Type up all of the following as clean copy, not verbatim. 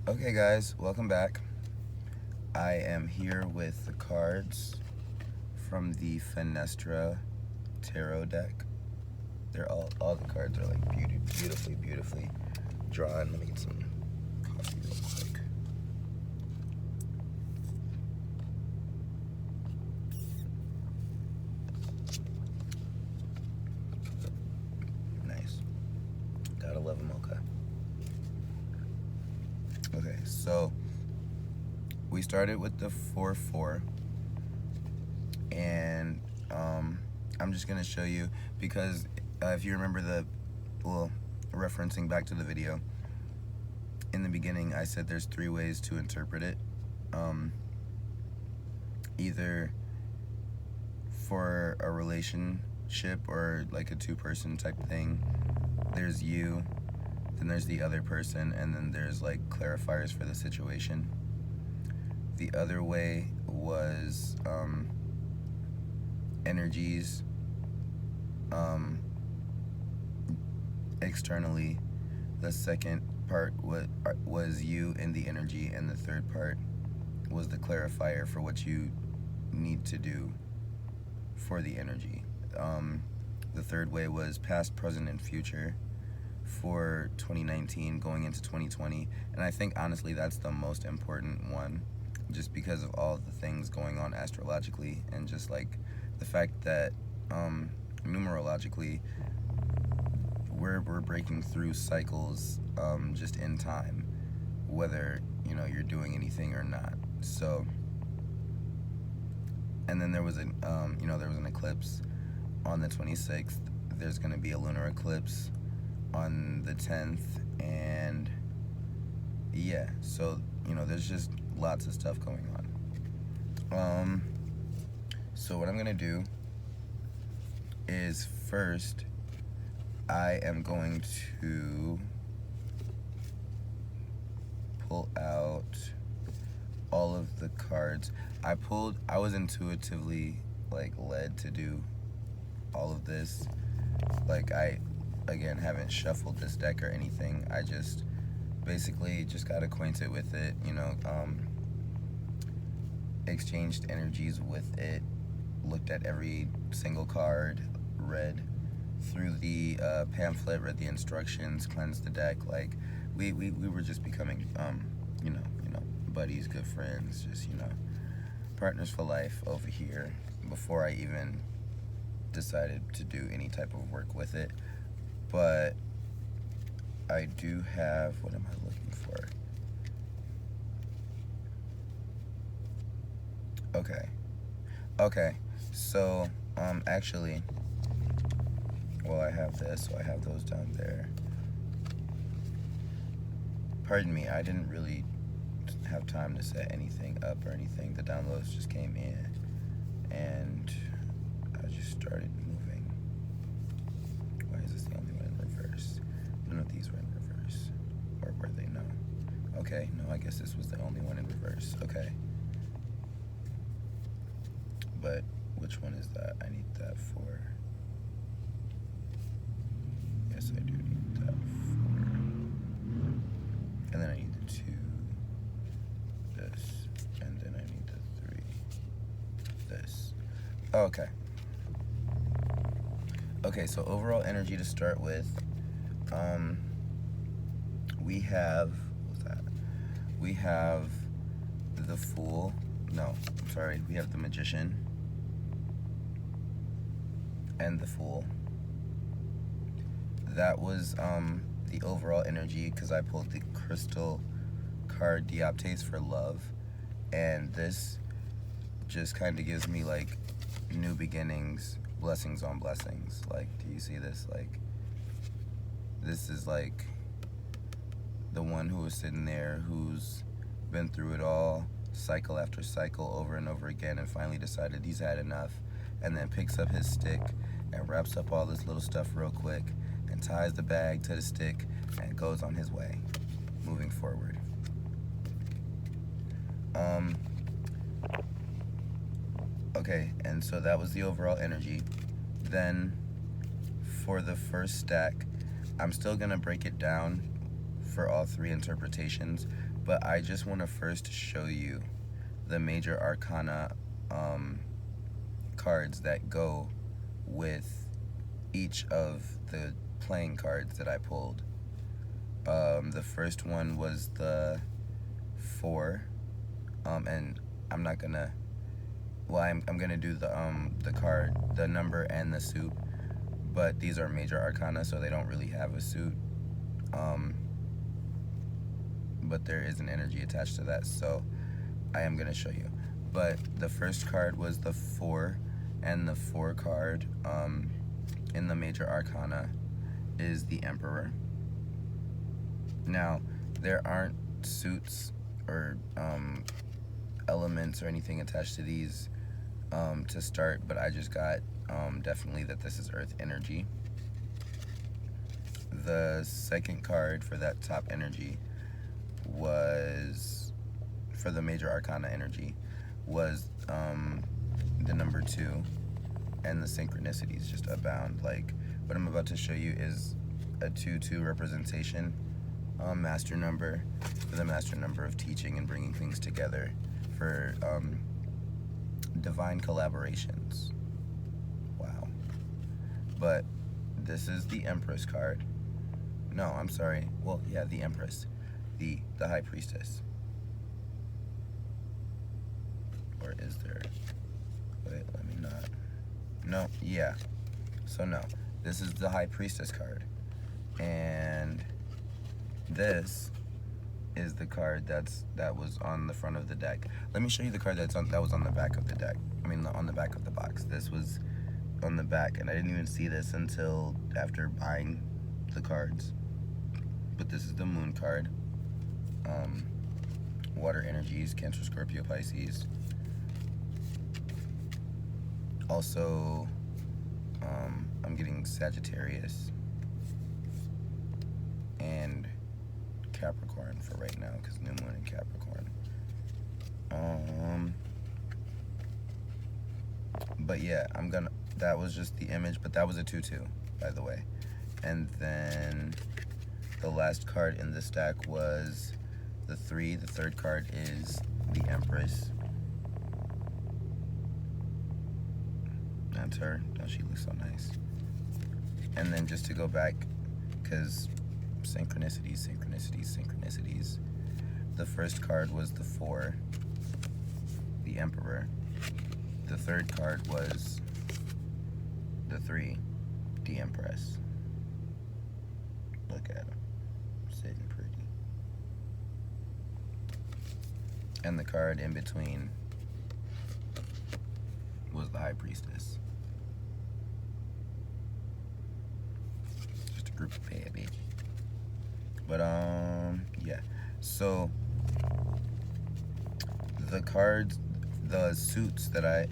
Okay guys, welcome back. I am here with the cards from the Fenestra Tarot deck. They're all the cards are like beautifully drawn. Let me get some coffee real quick. Nice. Gotta love them, okay. Okay, so we started with the 4-4, and I'm just gonna show you because if you remember referencing back to the video, in the beginning I said there's 3 ways to interpret it. Either for a relationship or like a 2-person type thing, there's you, then there's the other person, and then there's like clarifiers for the situation. The other way was energies externally. The second part was you in the energy, and the third part was the clarifier for what you need to do for the energy. The third way was past, present, and future for 2019 going into 2020, and I think honestly that's the most important one, just because of all the things going on astrologically, and just like the fact that numerologically we're breaking through cycles just in time, whether you're doing anything or not. So, and then there was an eclipse on the 26th. There's going to be a lunar eclipse on the 10th, and yeah, so there's just lots of stuff going on. So what I'm gonna do is, first I am going to pull out all of the cards. I was intuitively led to do all of this. I again haven't shuffled this deck or anything. I just basically just got acquainted with it, exchanged energies with it, looked at every single card, read through the pamphlet, read the instructions, cleansed the deck. We were just becoming buddies, good friends, just partners for life over here, before I even decided to do any type of work with it. But I do have, what am I looking for? Okay, so actually, well, I have this, so I have those down there. Pardon me, I didn't really have time to set anything up or anything. The downloads just came in, and I just started moving. Why is this the only one in reverse? None of these were in reverse. Or were they? No. Okay, no, I guess this was the only one in reverse. Okay. But which one is that? I need that for... Yes, I do need that for... And then I need the 2, this, and then I need the 3, this. Okay. Okay, so overall energy to start with. We have, what's that? We have the Fool. No, I'm sorry. We have the Magician and the Fool. That was the overall energy, because I pulled the crystal card Dioptes for love, and this just kind of gives me new beginnings, blessings on blessings. Do you see this? This is the one who was sitting there, who's been through it all, cycle after cycle, over and over again, and finally decided he's had enough, and then picks up his stick and wraps up all this little stuff real quick and ties the bag to the stick and goes on his way, moving forward. Okay, and so that was the overall energy. Then for the first stack, I'm still gonna break it down for all three interpretations, but I just want to first show you the major arcana cards that go with each of the playing cards that I pulled. The first one was the 4, and I'm not gonna. Well, I'm gonna do the card, the number, and the suit, but these are major arcana, so they don't really have a suit. But there is an energy attached to that, so I am gonna show you. But the first card was the 4, and the 4 card in the major arcana is the Emperor. Now, there aren't suits or elements or anything attached to these to start, but I just got definitely that this is Earth energy. The second card for that top energy was, for the major arcana energy, was the number 2, and the synchronicities just abound. Like, what I'm about to show you is a 2-2 representation, master number, for the master number of teaching and bringing things together, for divine collaborations. Wow. But this is the Empress card. No, I'm sorry. Well, yeah, the Empress. The High Priestess. Or is there? Wait, let me not. No, yeah. So no, this is the High Priestess card. And this is the card that was on the front of the deck. Let me show you the card that was on the back of the deck. I mean, on the back of the box. This was on the back, and I didn't even see this until after buying the cards. But this is the Moon card. Water energies, Cancer, Scorpio, Pisces. Also, I'm getting Sagittarius and Capricorn for right now, because new moon in Capricorn. But yeah, that was just the image, but that was a 2-2, by the way. And then the last card in the stack was the 3. The third card is the Empress. That's her. Oh, she looks so nice. And then just to go back, because synchronicities. The first card was the 4, the Emperor. The third card was the 3, the Empress. Look at him, sitting pretty. And the card in between was the High Priestess. Just a group of bad bitches. But yeah. So the cards, the suits that I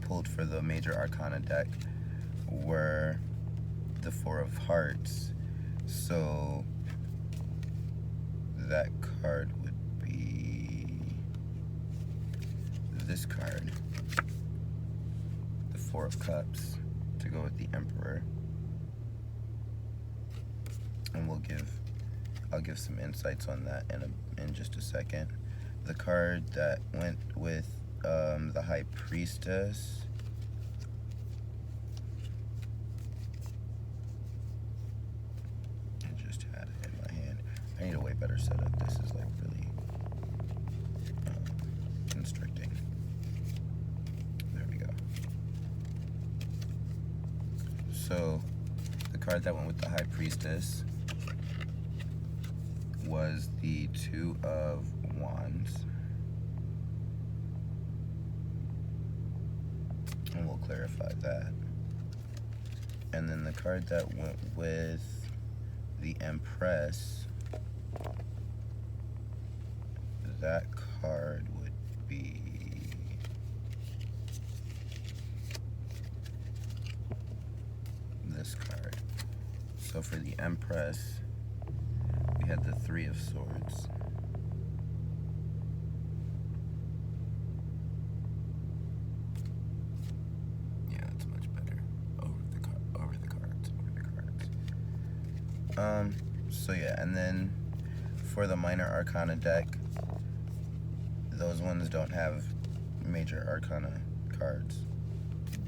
pulled for the major arcana deck were the 4 of Hearts. So that card would be this card, the 4 of Cups, to go with the Emperor. And I'll give some insights on that in just a second. The card that went with the High Priestess I just had it in my hand. I need a way better setup. This is like really constricting. There we go. So the card that went with the High Priestess was the 2 of Wands. And we'll clarify that. And then the card that went with the Empress, that card would be this card. So for the Empress, we had the 3 of Swords. Yeah, that's much better. Over the cards. So yeah, and then for the minor arcana deck, those ones don't have major arcana cards,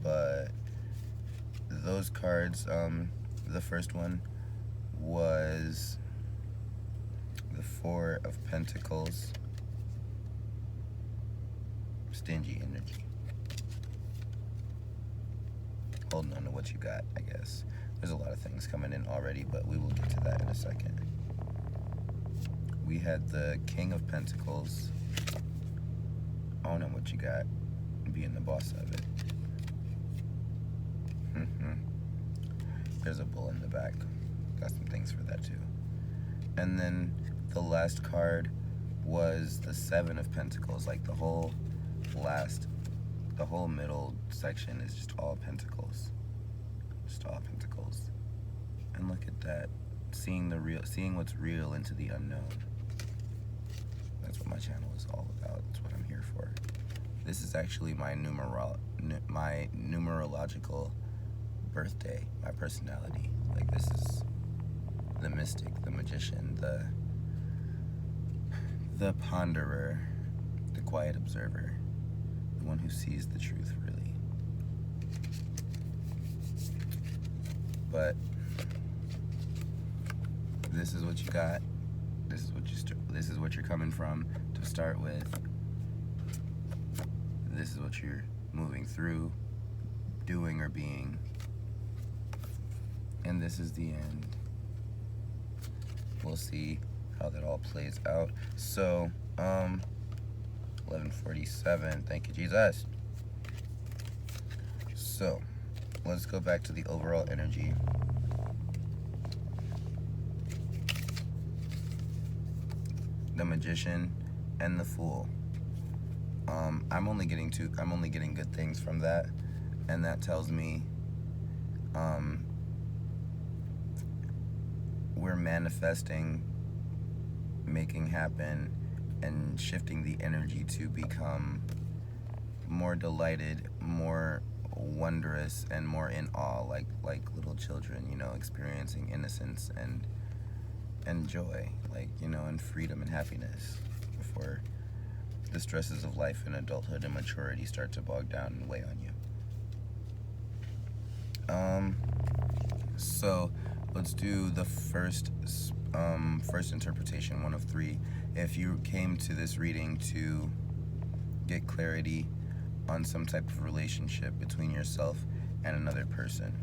but those cards, the first one was the Four of Pentacles, stingy energy. Holding on to what you got, I guess. There's a lot of things coming in already, but we will get to that in a second. We had the King of Pentacles, owning what you got, being the boss of it. There's a bull in the back. Got some things for that too. And then the last card was the Seven of Pentacles. Like the whole middle section is just all pentacles. Just all pentacles. And look at that. Seeing what's real into the unknown. That's what my channel is all about. That's what I'm here for. This is actually my numerological birthday, my personality. Like, this is the mystic, the magician, the ponderer, the quiet observer, the one who sees the truth, really. But this is what you got. This is what you're coming from to start with. This is what you're moving through, doing or being. And this is the end. We'll see how that all plays out. So, 11:47. Thank you, Jesus. So, let's go back to the overall energy. The Magician and the Fool. I'm only getting good things from that, and that tells me we're manifesting, making happen, and shifting the energy to become more delighted, more wondrous, and more in awe, like little children, you know, experiencing innocence and joy, like, you know, and freedom and happiness before the stresses of life and adulthood and maturity start to bog down and weigh on you. So let's do the first interpretation, one of three. If you came to this reading to get clarity on some type of relationship between yourself and another person.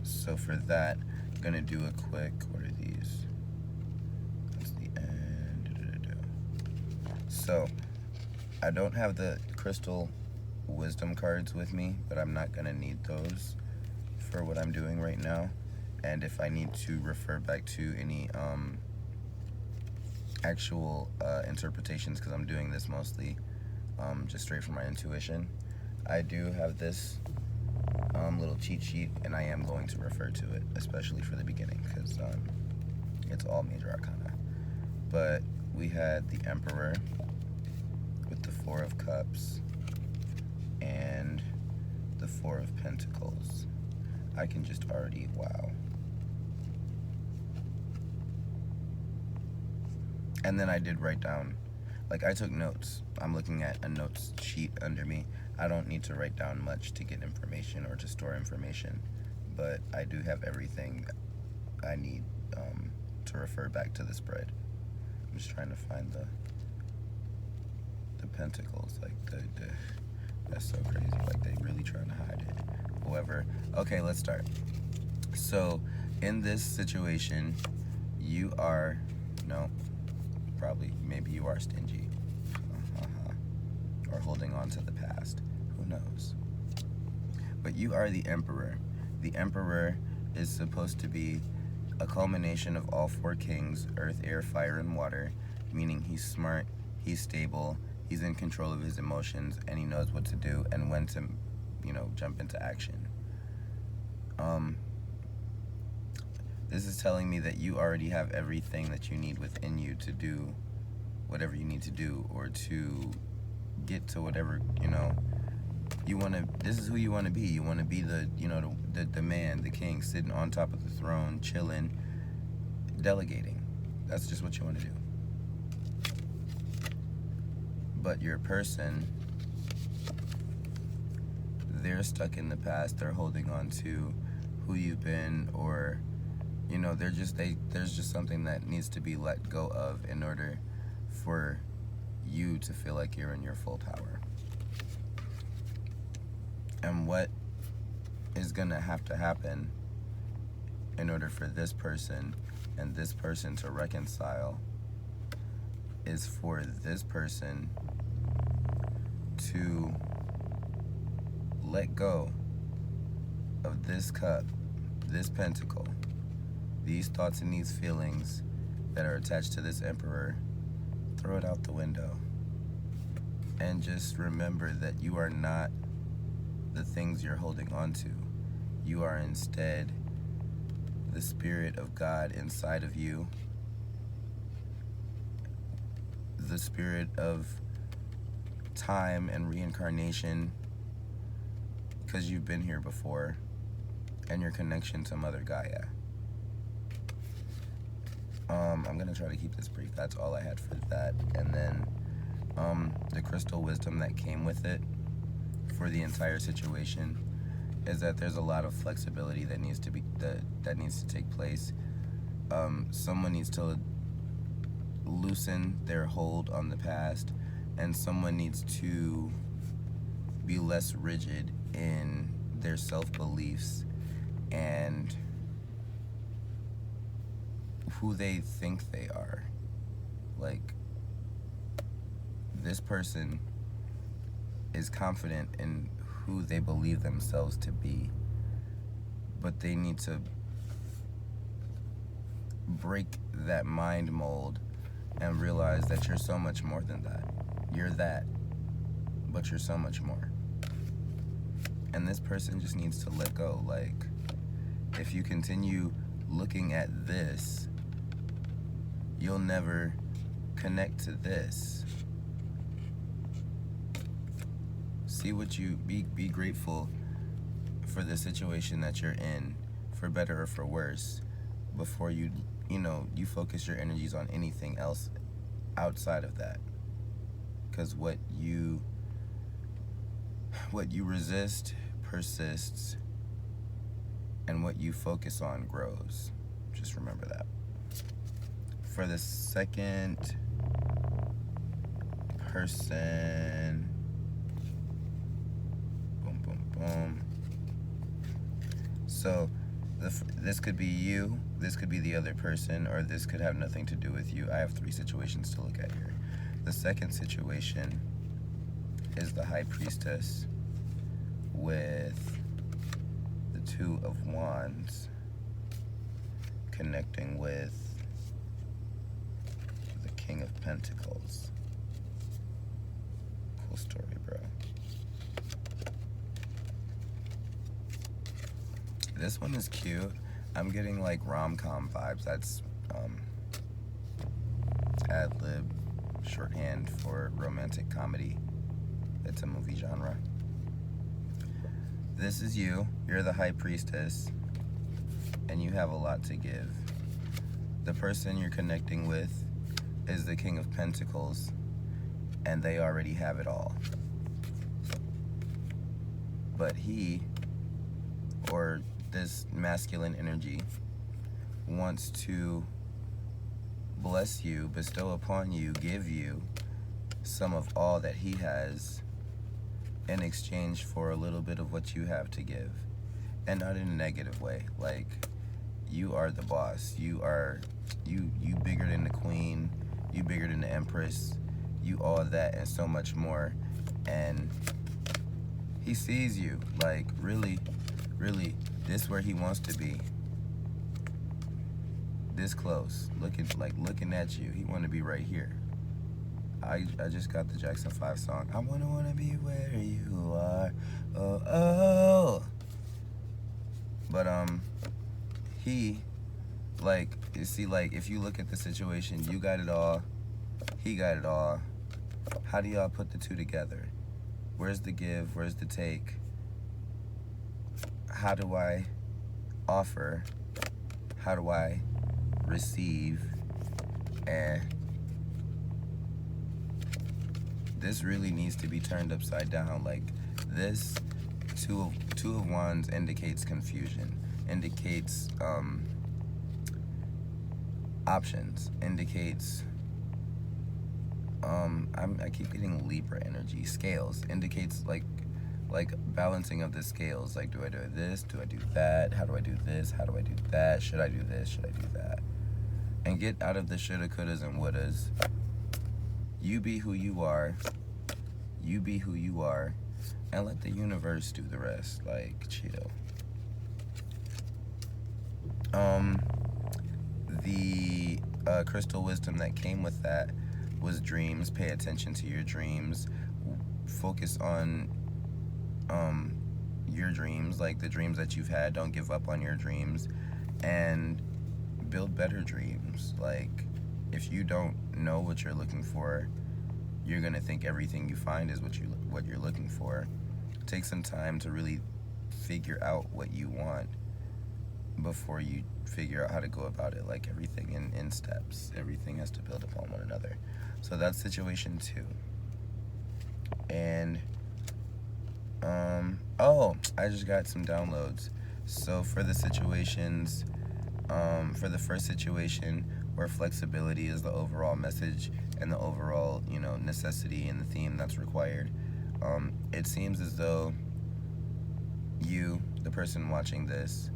So for that, I'm gonna do a quick, what are these? That's the end. So, I don't have the crystal wisdom cards with me, but I'm not gonna need those for what I'm doing right now. And if I need to refer back to any actual interpretations, because I'm doing this mostly just straight from my intuition, I do have this little cheat sheet, and I am going to refer to it, especially for the beginning, because it's all major arcana. But we had the Emperor with the Four of Cups and the Four of Pentacles. I can just already, wow. And then I did write down, like, I took notes. I'm looking at a notes sheet under me. I don't need to write down much to get information or to store information, but I do have everything I need to refer back to the spread. I'm just trying to find the pentacles, like that's so crazy, like they really trying to hide it. However, okay, let's start. So in this situation, you are, no, probably, maybe you are stingy, or holding on to the past, who knows. But you are the Emperor. The Emperor is supposed to be a culmination of all four kings, earth, air, fire, and water, meaning he's smart, he's stable, he's in control of his emotions, and he knows what to do and when to, you know, jump into action. This is telling me that you already have everything that you need within you to do whatever you need to do, or to get to whatever, you know, you want to. This is who you want to be. You want to be the, you know, the man, the king, sitting on top of the throne, chilling, delegating, That's just what you want to do. But your person, they're stuck in the past. They're holding on to who you've been, or there's just something that needs to be let go of in order for you to feel like you're in your full power. And what is gonna have to happen in order for this person and this person to reconcile is for this person to let go of this cup, this pentacle, these thoughts and these feelings that are attached to this emperor. Throw it out the window and just remember that you are not the things you're holding on to. You are instead the Spirit of God inside of you, the spirit of time and reincarnation, because you've been here before, and your connection to Mother Gaia. I'm gonna try to keep this brief. That's all I had for that. And then the crystal wisdom that came with it for the entire situation is that there's a lot of flexibility that needs to be that needs to take place. Someone needs to loosen their hold on the past, and someone needs to be less rigid in their self-beliefs and who they think they are. Like, this person is confident in who they believe themselves to be, but they need to break that mind mold and realize that you're so much more than that. You're that, but you're so much more. And this person just needs to let go. Like, if you continue looking at this, you'll never connect to this. See what you be grateful for the situation that you're in, for better or for worse, before you focus your energies on anything else outside of that. Because what you resist persists, and what you focus on grows. Just remember that. For the second person, boom, boom, boom. So this could be you, this could be the other person, or this could have nothing to do with you. I have 3 situations to look at here. The second situation is the High Priestess with the 2 of Wands connecting with the King of Pentacles. Cool story, bro. This one is cute. I'm getting like rom-com vibes. That's ad-lib, shorthand for romantic comedy. It's a movie genre. This is you. You're the High Priestess, and you have a lot to give. The person you're connecting with is the King of Pentacles, and they already have it all. But he, or this masculine energy, wants to bless you, bestow upon you, give you some of all that he has in exchange for a little bit of what you have to give. And not in a negative way. Like, you are the boss. You bigger than the queen. You bigger than the empress. You all that and so much more. And he sees you. Like, really, really, this where he wants to be. This close. Looking at you. He want to be right here. I just got the Jackson 5 song. I wanna be where you are. Oh, oh. But he, like, you see, like, if you look at the situation, you got it all, he got it all. How do y'all put the two together? Where's the give? Where's the take? How do I offer? How do I receive? And this really needs to be turned upside down. Like this two of wands indicates confusion, indicates options, indicates I keep getting Libra energy. Scales indicates like balancing of the scales. Like, do I do this? Do I do that? How do I do this? How do I do that? Should I do this? Should I do that? And get out of the shoulda, couldas, and wouldas. You be who you are. You be who you are. And let the universe do the rest. Like, chill. The crystal wisdom that came with that was dreams. Pay attention to your dreams. Focus on your dreams, like the dreams that you've had. Don't give up on your dreams, and build better dreams. Like, if you don't know what you're looking for, you're gonna think everything you find is what you're looking for. Take some time to really figure out what you want before you figure out how to go about it. Like everything in steps. Everything has to build upon one another. So that's situation 2. And oh, I just got some downloads. So for the situations, for the first situation where flexibility is the overall message and the overall, necessity and the theme that's required, it seems as though you, the person watching this,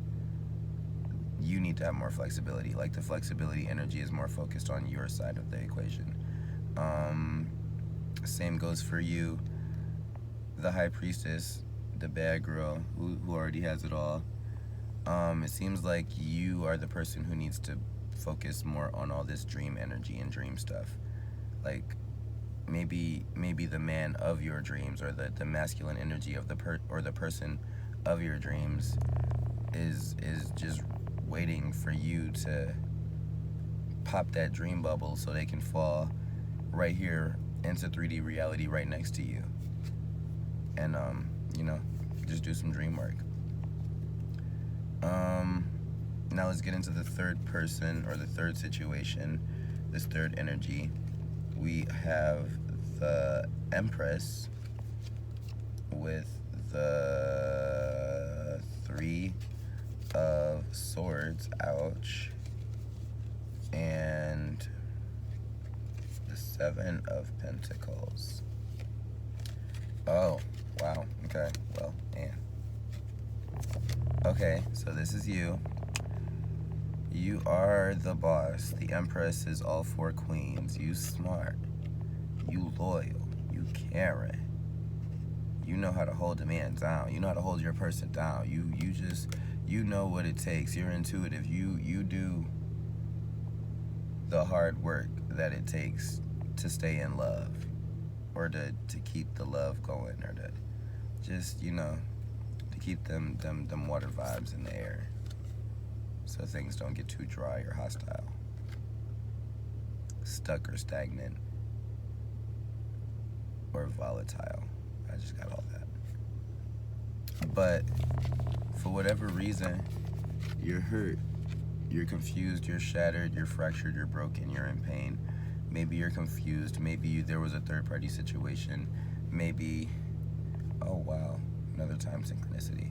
you need to have more flexibility. Like the flexibility energy is more focused on your side of the equation. Same goes for you, the high priestess, the bad girl who already has it all. It seems like you are the person who needs to focus more on all this dream energy and dream stuff. Like maybe the man of your dreams, or the masculine energy of the person of your dreams is just waiting for you to pop that dream bubble so they can fall right here into 3D reality right next to you. And just do some dream work. Now let's get into the third person, or the third situation, this third energy. We have the Empress with the 3 of Swords, ouch, and the 7 of Pentacles. Oh, wow, okay, well, and okay, so this is you. You are the boss. The Empress is all 4 queens. You smart. You loyal. You caring. You know how to hold a man down. You know how to hold your person down. You know what it takes. You're intuitive. You do the hard work that it takes to stay in love, or to keep the love going, or to just, to keep them water vibes in the air, so things don't get too dry or hostile, stuck or stagnant, or volatile. I just got all that. But for whatever reason, you're hurt, you're confused, you're shattered, you're fractured, you're broken, you're in pain. Maybe you're confused. Maybe there was a third-party situation. Maybe, oh wow, another time synchronicity.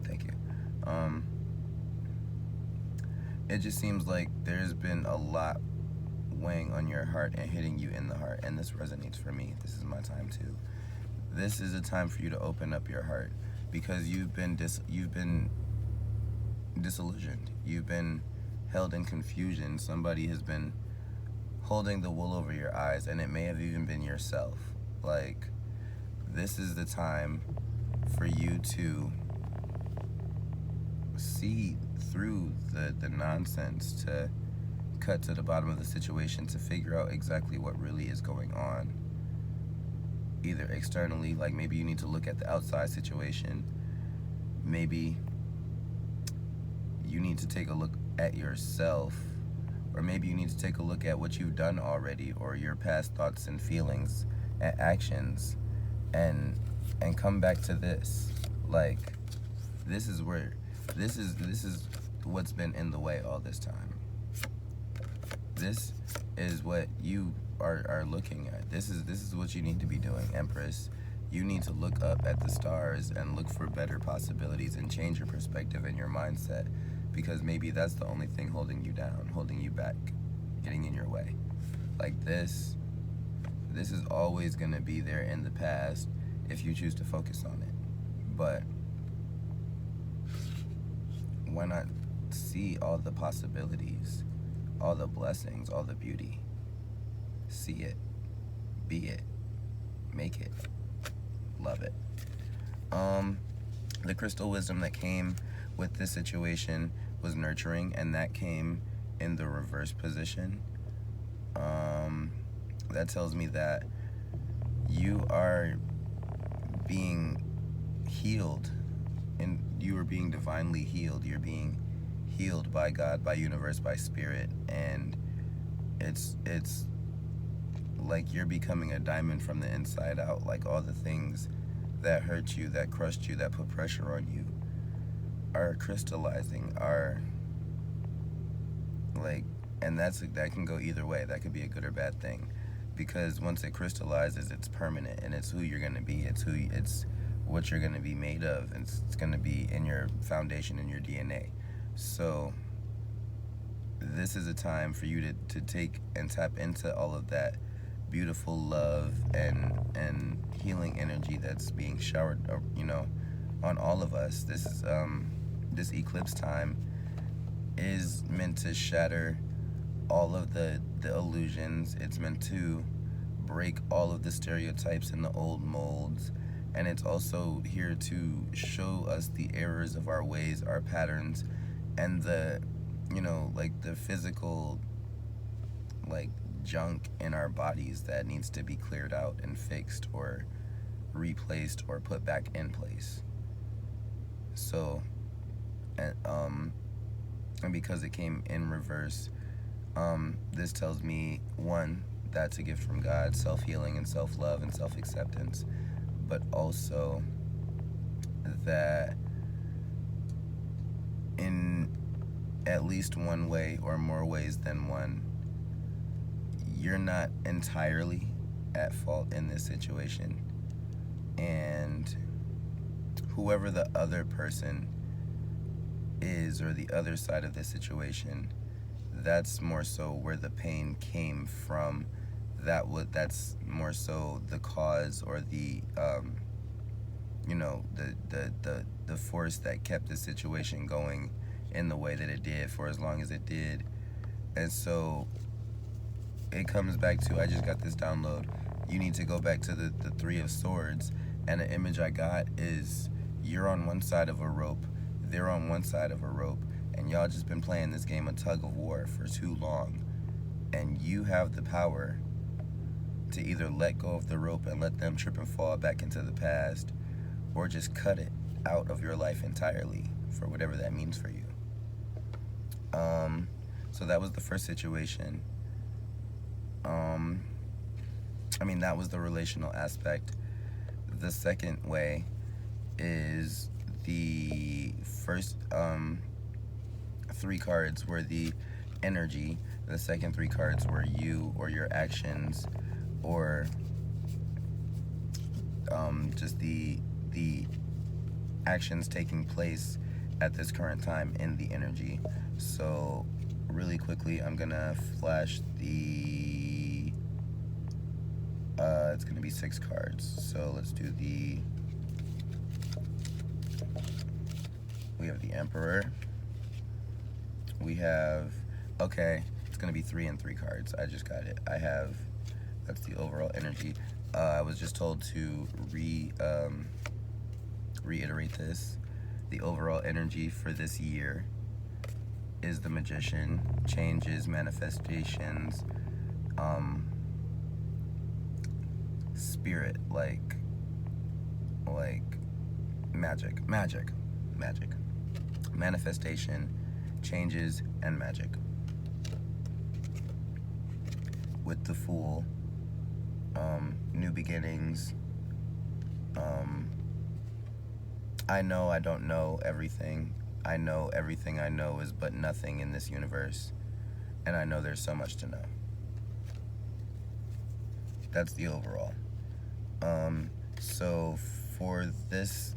Thank you. It just seems like there's been a lot weighing on your heart and hitting you in the heart, and this resonates for me. This is my time too. This is a time for you to open up your heart, because you've been disillusioned. You've been held in confusion. Somebody has been holding the wool over your eyes, and it may have even been yourself. Like, this is the time for you to see through the nonsense, to cut to the bottom of the situation, to figure out exactly what really is going on. Either externally, like maybe you need to look at the outside situation. Maybe you need to take a look at yourself, or maybe you need to take a look at what you've done already, or your past thoughts and feelings and actions, and come back to this. Like, this is what's been in the way all this time. This is what you are looking at. This is what you need to be doing, Empress. You need to look up at the stars and look for better possibilities and change your perspective and your mindset, because maybe that's the only thing holding you down, holding you back, getting in your way. Like this is always going to be there in the past if you choose to focus on it. But why not see all the possibilities, all the blessings, all the beauty? See it, be it, make it, love it. The crystal wisdom that came with this situation was nurturing, and that came in the reverse position. That tells me that you are being healed, and you are being divinely healed. You're being healed by God, by universe, by spirit, and it's like you're becoming a diamond from the inside out. Like all the things that hurt you, that crushed you, that put pressure on you are crystallizing, are like, and that can go either way. That could be a good or bad thing, because once it crystallizes, it's permanent, and it's who you're going to be. It's what you're going to be made of, and it's going to be in your foundation, in your DNA. So this is a time for you to take and tap into all of that beautiful love and healing energy that's being showered, on all of us. This is this eclipse time is meant to shatter all of the illusions. It's meant to break all of the stereotypes and the old molds, and it's also here to show us the errors of our ways, our patterns, and the the physical junk in our bodies that needs to be cleared out and fixed or replaced or put back in place. So and because it came in reverse, this tells me, one, that's a gift from God, self-healing and self-love and self-acceptance, but also that in at least one way or more ways than one, you're not entirely at fault in this situation, and whoever the other person is, or the other side of the situation, that's more so where the pain came from. That's more so the cause, or the the force that kept the situation going in the way that it did for as long as it did. And so it comes back to, I just got this download, you need to go back to the Three of Swords, and the image I got is you're on one side of a rope, they're on one side of a rope, and y'all just been playing this game of tug of war for too long, and you have the power to either let go of the rope and let them trip and fall back into the past, or just cut it out of your life entirely, for whatever that means for you. So that was the first situation. That was the relational aspect. The second way is the first three cards were the energy. The second three cards were you, or your actions, or just the actions taking place at this current time in the energy. So really quickly, I'm gonna flash the it's gonna be 6 cards. So let's do we have the Emperor. We have, okay, it's gonna be 3 and 3 cards. I just got it. That's the overall energy. I was just told to reiterate this. The overall energy for this year is the Magician, changes, manifestations, spirit, like magic, manifestation, changes, and magic. With the Fool, new beginnings. I know I don't know everything. I know everything I know is but nothing in this universe. And I know there's so much to know. That's the overall. So for this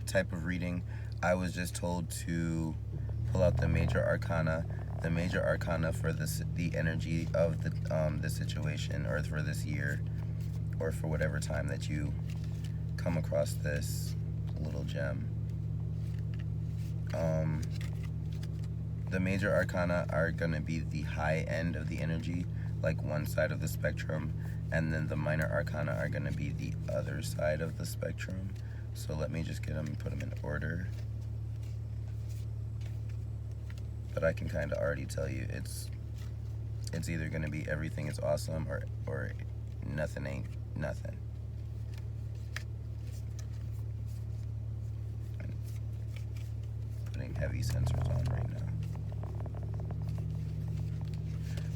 type of reading, I was just told to pull out the major arcana. The major arcana for the energy of the situation, or for this year, or for whatever time that you come across this little gem. The major arcana are going to be the high end of the energy, like one side of the spectrum, and then the minor arcana are going to be the other side of the spectrum. So let me just get them and put them in order. But I can kind of already tell you it's either going to be everything is awesome, or nothing ain't nothing. I'm putting heavy sensors on right now.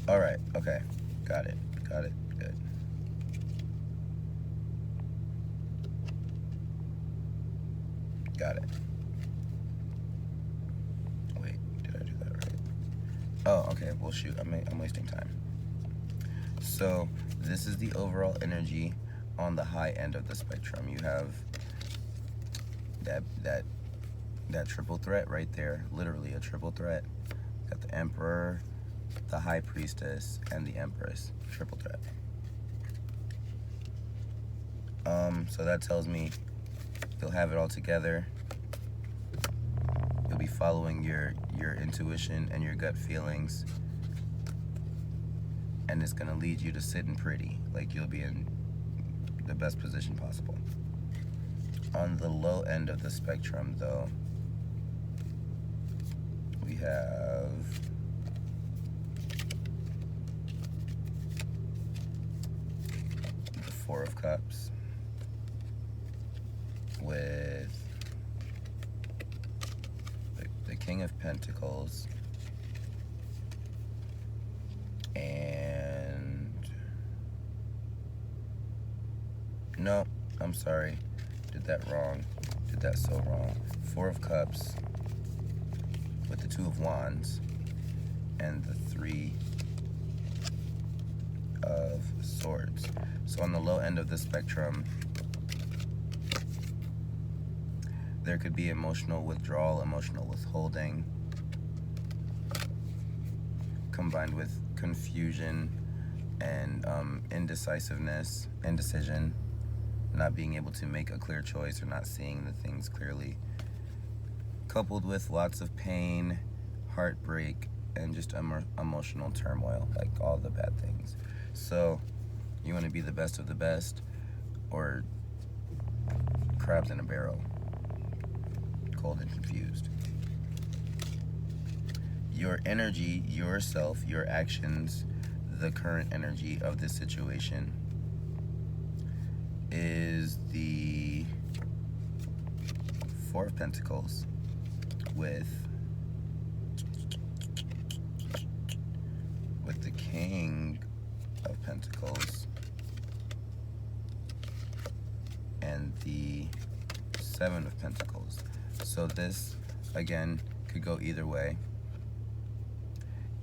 All right, okay, got it, good. Got it. Wait, did I do that right? Oh, okay, well shoot, I'm wasting time. So this is the overall energy on the high end of the spectrum. You have that triple threat right there, literally a triple threat. Got the Emperor, the High Priestess, and the Empress. Triple threat. So that tells me you'll have it all together. You'll be following your intuition and your gut feelings, and it's gonna lead you to sitting pretty. Like, you'll be in the best position possible. On the low end of the spectrum, though, we have the Four of Cups with the King of Pentacles and no, I'm sorry, did that wrong, did that so wrong. Four of Cups with the Two of Wands and the Three of Swords. So on the low end of the spectrum, there could be emotional withdrawal, emotional withholding, combined with confusion and indecision, not being able to make a clear choice or not seeing the things clearly, coupled with lots of pain, heartbreak, and just emotional turmoil, like all the bad things. So you want to be the best of the best, or crabs in a barrel, cold and confused. Your energy, yourself, your actions, the current energy of this situation is the Four of Pentacles with the King of Pentacles and the Seven of Pentacles. So this, again, could go either way.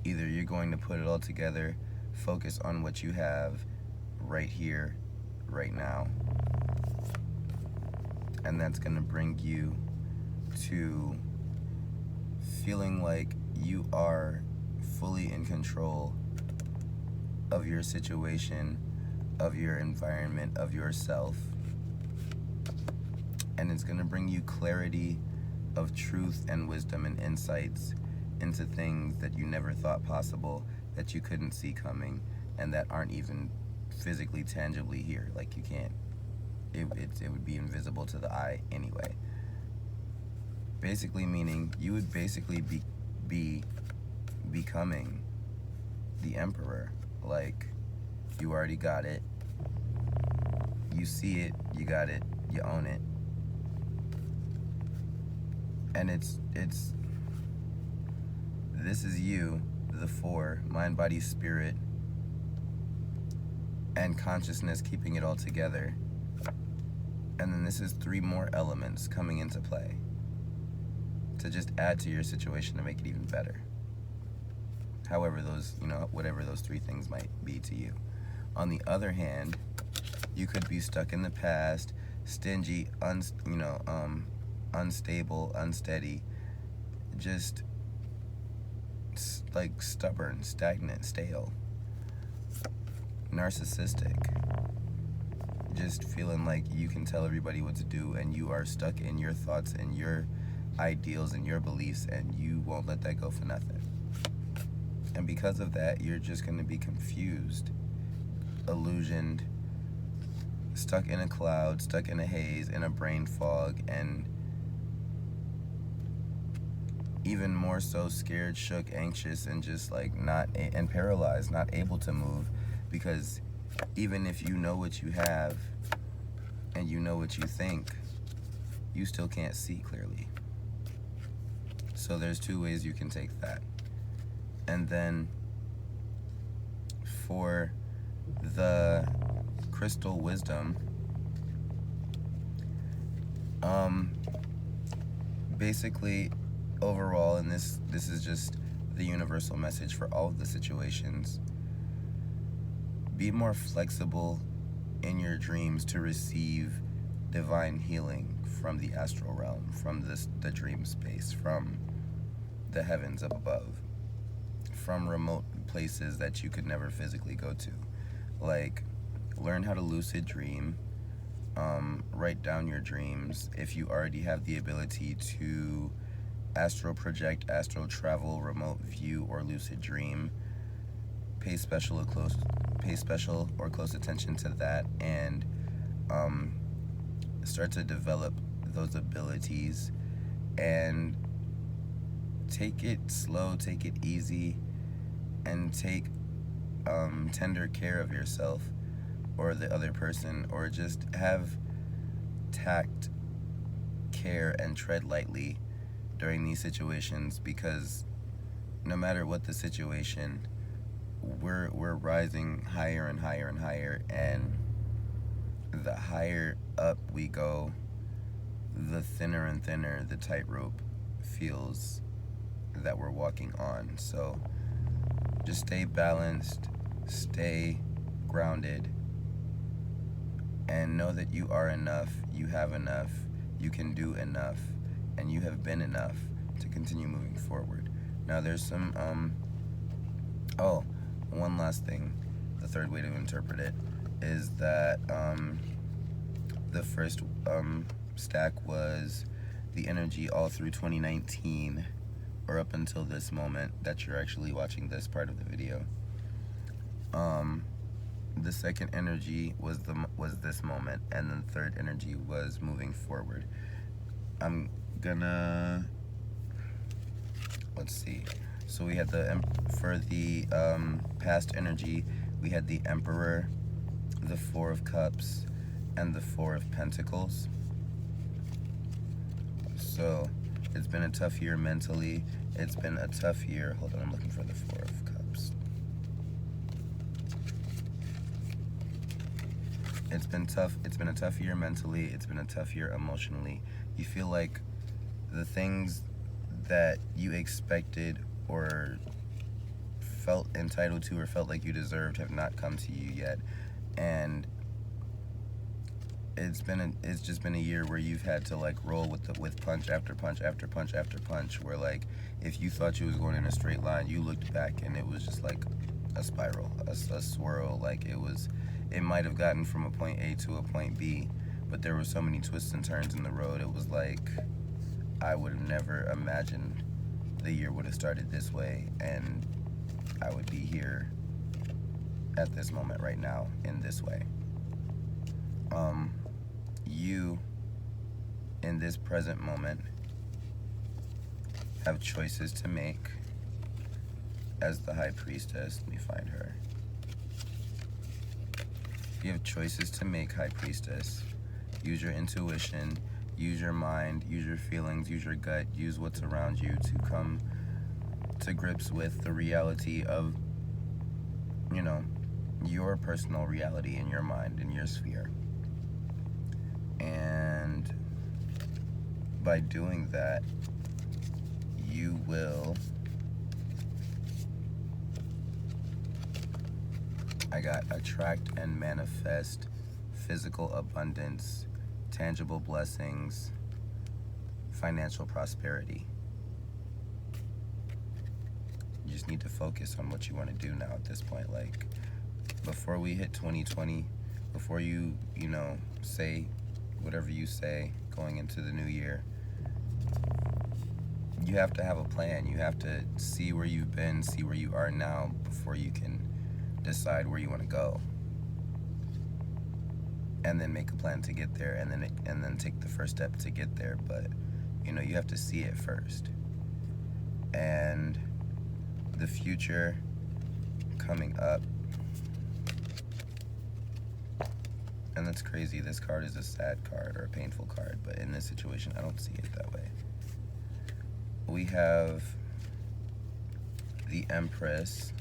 Either you're going to put it all together, focus on what you have right here, right now, and that's going to bring you to feeling like you are fully in control of your situation, of your environment, of yourself. And it's going to bring you clarity of truth and wisdom and insights into things that you never thought possible, that you couldn't see coming, and that aren't even physically, tangibly here. Like, you can't, it would be invisible to the eye anyway. Basically meaning you would basically be becoming the Emperor. Like, you already got it, you see it, you got it, you own it. And it's this is you, the four, mind, body, spirit, and consciousness, keeping it all together. And then this is three more elements coming into play to just add to your situation to make it even better. however those, whatever those three things might be to you. On the other hand, you could be stuck in the past, stingy, unstable, unsteady, just like stubborn, stagnant, stale, narcissistic, just feeling like you can tell everybody what to do and you are stuck in your thoughts and your ideals and your beliefs and you won't let that go for nothing. And because of that, you're just going to be confused, illusioned, stuck in a cloud, stuck in a haze, in a brain fog, and even more so scared, shook, anxious, and just like and paralyzed, not able to move, because even if you know what you have and you know what you think, you still can't see clearly. So there's two ways you can take that. And then for the crystal wisdom, basically overall, and this is just the universal message for all of the situations, be more flexible in your dreams to receive divine healing from the astral realm, from the dream space, from the heavens up above, from remote places that you could never physically go to. Like, learn how to lucid dream, write down your dreams. If you already have the ability to astral project, astral travel, remote view, or lucid dream, pay special or close attention to that, and start to develop those abilities, and take it slow, take it easy, and take tender care of yourself or the other person, or just have tact, care, and tread lightly during these situations, because no matter what the situation, we're rising higher and higher and higher, and the higher up we go, the thinner and thinner the tightrope feels that we're walking on. So just stay balanced, stay grounded, and know that you are enough, you have enough, you can do enough, and you have been enough to continue moving forward. Now there's some, one last thing, the third way to interpret it is that the first stack was the energy all through 2019, or up until this moment that you're actually watching this part of the video. The second energy was this moment, and then the third energy was moving forward. I'm gonna, let's see. So we had for the past energy, we had the Emperor, the Four of Cups, and the Four of Pentacles. So it's been a tough year mentally. It's been a tough year. Hold on, I'm looking for the Four of Cups. It's been tough. It's been a tough year mentally. It's been a tough year emotionally. You feel like the things that you expected or felt entitled to or felt like you deserved have not come to you yet. And it's just been a year where you've had to like roll with punch after punch after punch after punch, where like if you thought you was going in a straight line, you looked back and it was just like a spiral, a swirl. Like it might have gotten from a point A to a point B, but there were so many twists and turns in the road. It was like I would have never imagined the year would have started this way, and I would be here at this moment right now in this way. You, in this present moment, have choices to make as the High Priestess. Let me find her. You have choices to make, High Priestess. Use your intuition, use your mind, use your feelings, use your gut, use what's around you to come to grips with the reality of, your personal reality in your mind, in your sphere. And by doing that, you will I got attract and manifest physical abundance, tangible blessings, financial prosperity. You just need to focus on what you want to do now at this point. Like, before we hit 2020, before you say whatever you say going into the new year, you have to have a plan. You have to see where you've been, see where you are now before you can decide where you want to go. And then make a plan to get there, and then take the first step to get there. But you have to see it first. And the future coming up, and that's crazy. This card is a sad card or a painful card, but in this situation, I don't see it that way. We have the Empress,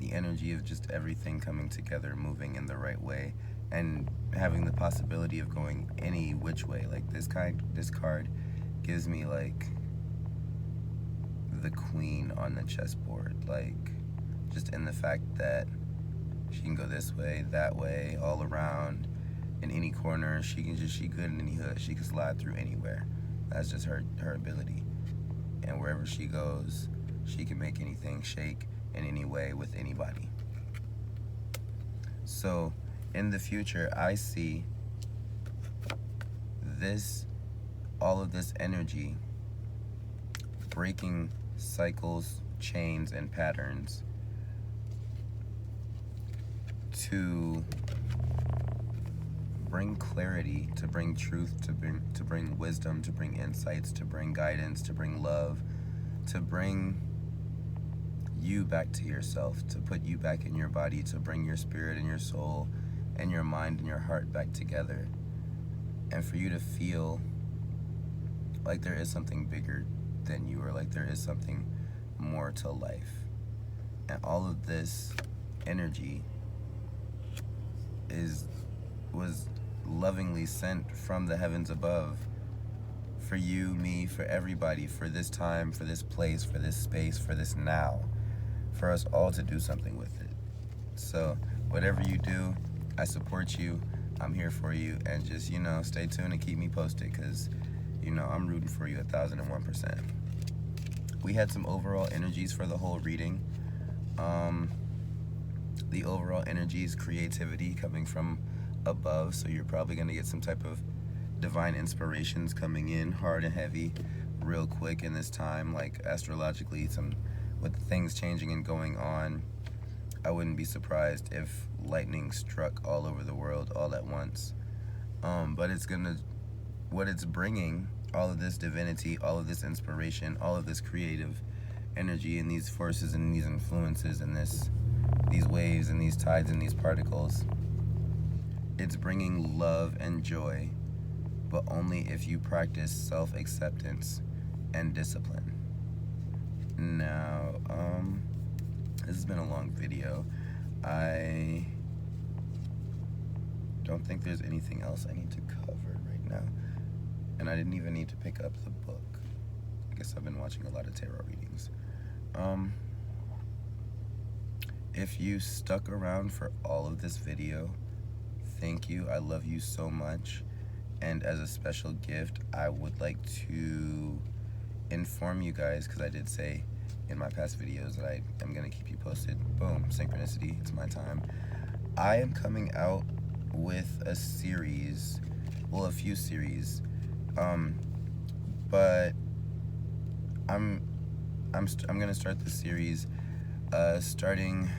the energy of just everything coming together, moving in the right way, and having the possibility of going any which way. Like, this card gives me like the queen on the chessboard, like, just in the fact that she can go this way, that way, all around, in any corner. She good in any hood. She can slide through anywhere. That's just her ability. And wherever she goes, she can make anything shake in any way with anybody. So in the future, I see all of this energy breaking cycles, chains, and patterns to bring clarity, to bring truth, to bring wisdom, to bring insights, to bring guidance, to bring love, to bring you back to yourself, to put you back in your body, to bring your spirit and your soul and your mind and your heart back together, and for you to feel like there is something bigger than you, or like there is something more to life. And all of this energy was lovingly sent from the heavens above for you, me, for everybody, for this time, for this place, for this space, for this now, for us all to do something with it. So whatever you do, I support you. I'm here for you, and just stay tuned and keep me posted, because I'm rooting for you 1001%. We had some overall energies for the whole reading. The overall energy is creativity coming from above, so you're probably going to get some type of divine inspirations coming in hard and heavy real quick in this time. Like, astrologically, with things changing and going on, I wouldn't be surprised if lightning struck all over the world all at once. But what it's bringing, all of this divinity, all of this inspiration, all of this creative energy, and these forces and these influences and these waves and these tides and these particles, it's bringing love and joy, but only if you practice self-acceptance and discipline. Now, this has been a long video. I don't think there's anything else I need to cover right now. And I didn't even need to pick up the book. I guess I've been watching a lot of tarot readings. If you stuck around for all of this video, thank you. I love you so much. And as a special gift, I would like to inform you guys, because I did say in my past videos that I am going to keep you posted. Boom, synchronicity, it's my time. I am coming out with a series, well, a few series, but I'm going to start the series starting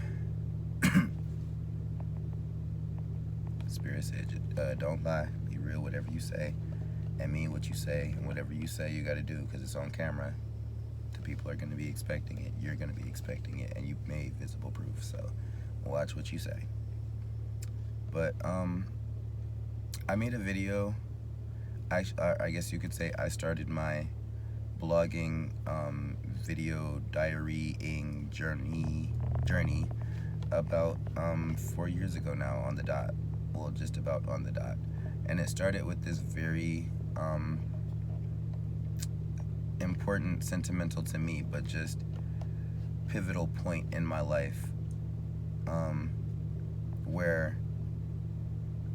Spirit said, don't lie, be real, whatever you say, and mean what you say, and whatever you say you got to do, because it's on camera. The people are going to be expecting it, you're going to be expecting it, and you've made visible proof, so watch what you say. But I made a video. I guess you could say I started my blogging video diarying journey about 4 years ago now, on the dot. Well, just about on the dot. And it started with this very important, sentimental to me, but just pivotal point in my life where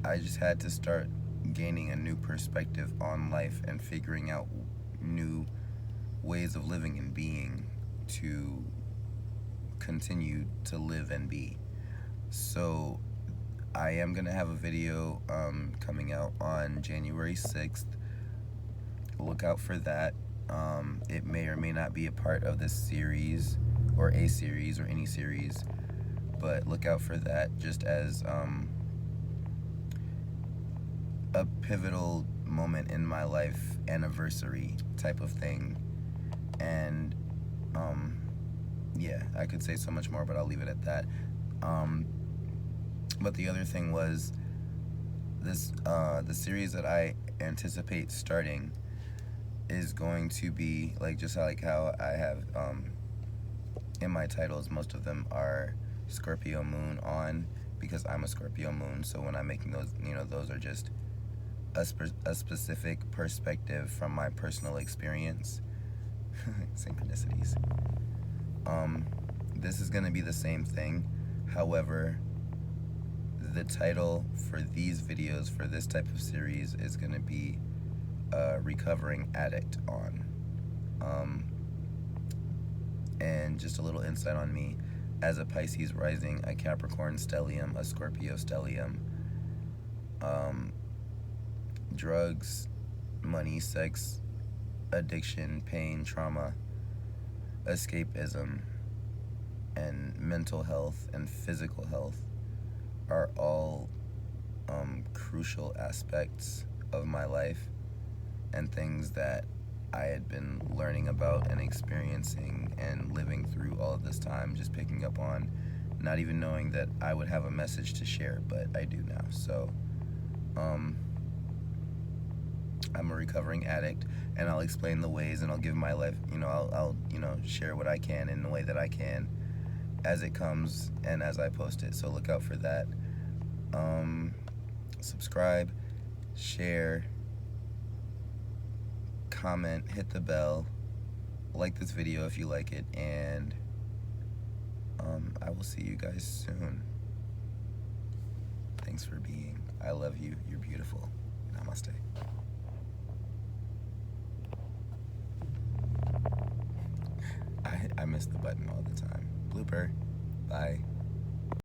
I just had to start gaining a new perspective on life and figuring out new ways of living and being to continue to live and be. So I am going to have a video coming out on January 6th. Look out for that. It may or may not be a part of this series or a series or any series, but look out for that just as a pivotal moment in my life, anniversary type of thing. And yeah, I could say so much more, but I'll leave it at that. But the other thing was this the series that I anticipate starting is going to be like just like how I have in my titles, most of them are Scorpio moon on, because I'm a Scorpio moon. So when I'm making those, those are just a specific perspective from my personal experience. Synchronicities. This is going to be the same thing. However, the title for these videos, for this type of series, is going to be Recovering Addict on. And just a little insight on me. As a Pisces rising, a Capricorn stellium, a Scorpio stellium, drugs, money, sex, addiction, pain, trauma, escapism, and mental health and physical health are all crucial aspects of my life and things that I had been learning about and experiencing and living through all of this time, just picking up on, not even knowing that I would have a message to share, but I do now. So I'm a recovering addict, and I'll explain the ways, and I'll give my life, I'll share what I can in the way that I can as it comes and as I post it. So look out for that. Subscribe, share, comment, hit the bell, like this video if you like it, and I will see you guys soon. Thanks for being. I love you. You're beautiful. Namaste. I miss the button all the time. Blooper. Bye.